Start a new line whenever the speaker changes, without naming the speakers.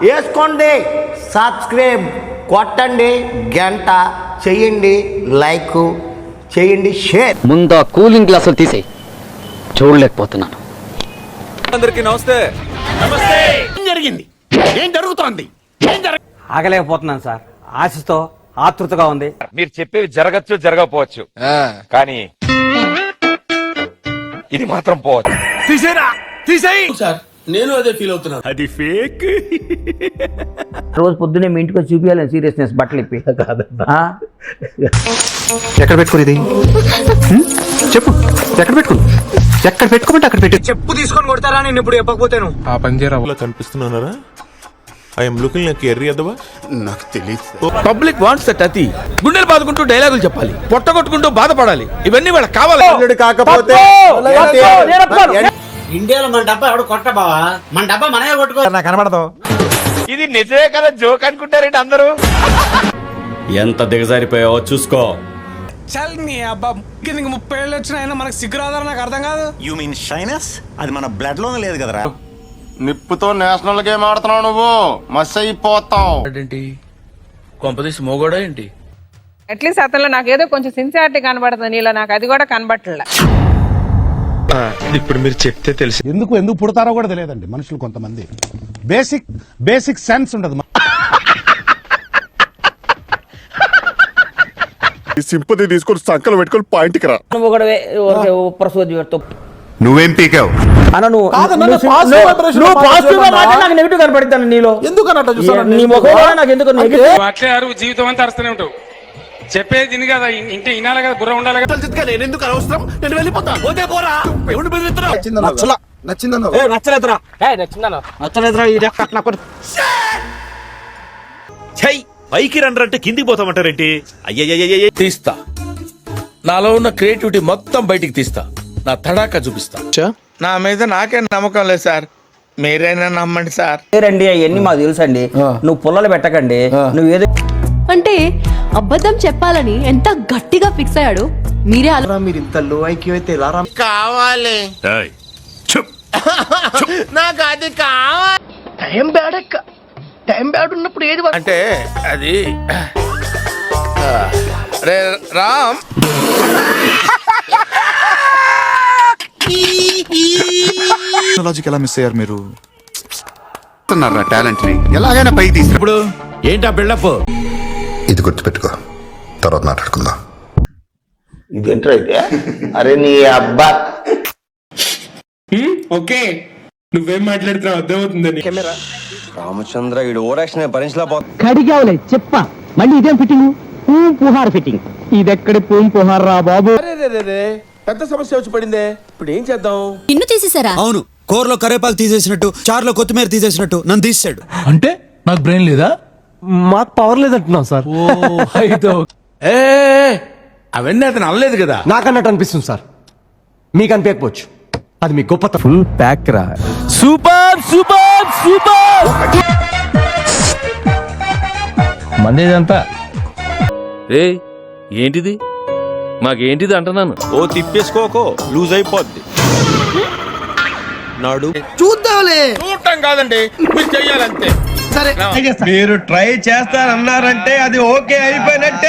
వేసుకోండి, సబ్స్క్రైబ్ కొట్టండి, గంట చెయ్యండి, లైక్ చేయండి, షేర్.
ముందు ఆ కూలింగ్ గ్లాసులు తీసేయి, చూడలేకపోతున్నాను.
అందరికీ నమస్తే.
ఏం జరిగింది? ఏం జరుగుతోంది?
ఆగలేకపోతున్నాను సార్. ఆశతో ఆతృతగా ఉంది.
మీరు చెప్పేవి జరగచ్చు, జరగకపోవచ్చు, కానీ ఇది మాత్రం పోవచ్చు.
తీసేరా, తీసేయి సార్. నేను అదే ఫీల్ అవుతున్నాను. అది ఫేక్.
రోజు పొద్దున్నే మీ ఇంటికి వచ్చి చూపించాలి సీరియస్నెస్ బట్టలు ఇప్పి.
ఎక్కడ పెట్టుకునేది చెప్పు, ఎక్కడ పెట్టుకుని, ఎక్కడ పెట్టుకోమంటే అక్కడ పెట్టి.
చెప్పు తీసుకొని కొడతారా నేను ఇప్పుడు చెప్పకపోతేను?
ఆ పంజారాలో కనిపిస్తున్నారా? ఐఎమ్ లుకింగ్ లైక్ ఎర్రి అదవా?
నాకు తెలియదు.
Public wants that. అతి గుండెలు బాదుకుంటూ డైలాగులు చెప్పాలి, పొట్ట కొట్టుకుంటూ బాధపడాలి. ఇవన్నీ వాళ్ళకి కావాలి.
కాకపోతే
ఇండియాలో మన డబ్బా ఎవడు కొట్ట బావా, మన డబ్బా మనమే కొట్టుకో.
నాకు కనబడదు.
ఇది నిజమే కదా, జోక్ అనుకుంటారేంటి అందరూ?
ఎంత దిగజారిపోయావో చూసుకో.
చల్ నీ అబ్బా, కిందకి 30 ఏళ్ళు వచ్చిన అయినా మనకు సిగ్గురాదని నాకు అర్థం కాదు.
You mean shyness? అది మన బ్లడ్ లోనే లేదు కదరా.
నిప్పుతో నేషనల్ గేమ్ ఆడుతున్నావు నువ్వు, మస్ అయిపోతావు.
ఏంటి కొంపదీసి మోగోడా ఏంటి?
అట్లీస్ట్ అతనిలో నాకేదో కొంచెం సిన్సియారిటీ కనబడుతుంది, నీలో నాకు అది కూడా కనబట్టలే.
ఇప్పుడు మీరు చెప్తే తెలుసు.
ఎందుకు పుడతారో కూడా తెలియదండి మనుషులు కొంతమంది. బేసిక్ సెన్స్ ఉండదు.
సింపతి తీసుకొని సంకలు పెట్టుకొని పాయింట్కి రా.
నువ్వు కూడా
నువ్వేం పీకావు?
నెగిటివ్ కనపడతాను నీలో.
అట్లే జీవితం అంతా అరుస్తూనే ఉంటావు. చెప్పేది తిని కదా, ఇంటే వినాలి కదా, బుర్ర ఉండాలి కదా.
నేను ఎందుకు అనవసరం? నేను వెళ్ళిపోతా. పోతే పోరా. ఎవడు బెదిరిస్తున్నావు?
పైకి రండ్రంటే కిందికి పోతామంటారేంటి? అయ్యయ్యయ్య
తీస్తా. నాలో ఉన్న క్రియేటివిటీ మొత్తం బయటికి తీస్తా. నా తడాకా చూపిస్తా. నా మీద నాకే నమ్మకం లేదు సార్, మీరైనా నమ్మండి సార్.
రండి అవన్నీ మాకు తెలుసు అండి. నువ్వు పుల్లలు పెట్టకండి. నువ్వు ఏదో
అంటే అబద్ధం చెప్పాలని ఎంత గట్టిగా ఫిక్స్ అయ్యాడు మీరే.
మీరు ఇంత లో ఐక్యూ అయితే ఎలా
కావాలి నాకు అది కావాలి. టైం బ్యాడ్ ఉన్నప్పుడు ఏది అంటే అది రే రామ్.
ఎలా మిస్ అయ్యారు మీరు? టాలెంట్ ని ఎలాగైనా పైకి తీసి.
ఇప్పుడు ఏంటా బిల్డప్?
ఇది గుర్తుపెట్టుకో, తర్వాత మాట్లాడుకుందాం.
ఇదేంట్రా అయితే? అరే నీ అబ్బా,
ఓకే, నువ్వేం మాట్లాడుతున్నావు అర్థమవుతుందని.
రామచంద్ర వీడు ఓరాక్షన్ భరించలేకపో.
కడిగావులే చెప్ప. మళ్ళీ ఇదేం ఫిట్టింగ్? పూం పుహార్ ఫిట్టింగ్. ఇదెక్కడి పూం పుహార్ రా బాబు.
పెద్ద సమస్య వచ్చి పడిందే, ఇప్పుడు ఏం చేద్దాం?
నిన్ను తీసేసారా?
అవును, కూరలో కరేపాకు తీసేసినట్టు, చారులో కొత్తిమీర తీసేసినట్టు నన్ను తీసాడు.
అంటే నాకు బ్రెయిన్ లేదా?
మాకు పవర్ లేదంటున్నాం సార్.
అవన్నీ అతను అనలేదు కదా.
నాకన్నట్టు అనిపిస్తుంది సార్, మీకు అనిపించకపోవచ్చు. అది మీ గొప్ప. ఫుల్ ప్యాక్ రా. Super super super.
మందేదంతా
ఏంటిది? మాకేంటిది అంటున్నాను.
ఓ తిప్పేసుకోకో, లూజ్ అయిపోద్ది. నాడు
చూద్దాంలే.
చూడటం కాదండి, మీరు చెయ్యాలంతే.
మీరు ట్రై చేస్తారన్నారంటే అది ఓకే అయిపోయినట్టే.